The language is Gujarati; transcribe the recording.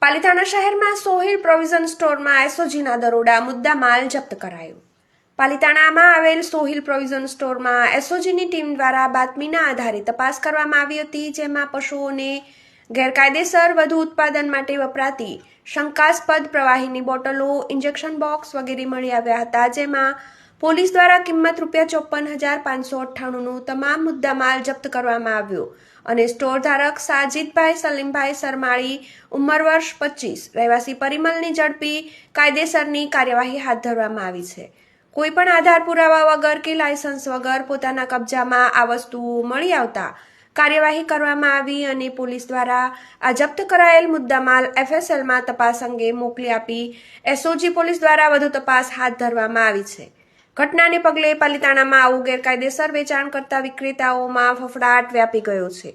પાલિતાણા શહેરમાં સોહિલ પ્રોવિઝન સ્ટોરમાં એસઓજીના દરોડા મુદ્દા માલ જપ્ત કરાયો। પાલિતાણામાં આવેલ સોહિલ પ્રોવિઝન સ્ટોરમાં એસઓજીની ટીમ દ્વારા બાતમીના આધારે તપાસ કરવામાં આવી હતી, જેમાં પશુઓને ગેરકાયદેસર વધુ ઉત્પાદન માટે વપરાતી શંકાસ્પદ પ્રવાહીની બોટલો, ઇન્જેક્શન બોક્સ વગેરે મળી આવ્યા હતા, જેમાં પોલીસ દ્વારા કિંમત ₹54,598નું તમામ મુદ્દામાલ જપ્ત કરવામાં આવ્યો અને સ્ટોર ધારક સાજીદભાઈ સલીમભાઈ સરમાળી, ઉંમર વર્ષ 25, રહેવાસી પરિમલની ઝડપી કાયદેસરની કાર્યવાહી હાથ ધરવામાં આવી છે। કોઈપણ આધાર પુરાવા વગર કે લાયસન્સ વગર પોતાના કબજામાં આ વસ્તુઓ મળી આવતા કાર્યવાહી કરવામાં આવી અને પોલીસ દ્વારા આ જપ્ત કરાયેલ મુદ્દામાલ FSLમાં તપાસ અંગે મોકલી આપી એસઓજી પોલીસ દ્વારા વધુ તપાસ હાથ ધરવામાં આવી છે। ઘટનાને પગલે પાલિતાણામાં આવું ગેરકાયદેસર વેચાણ કરતા વિક્રેતાઓમાં ફફડાટ વ્યાપી ગયો છે।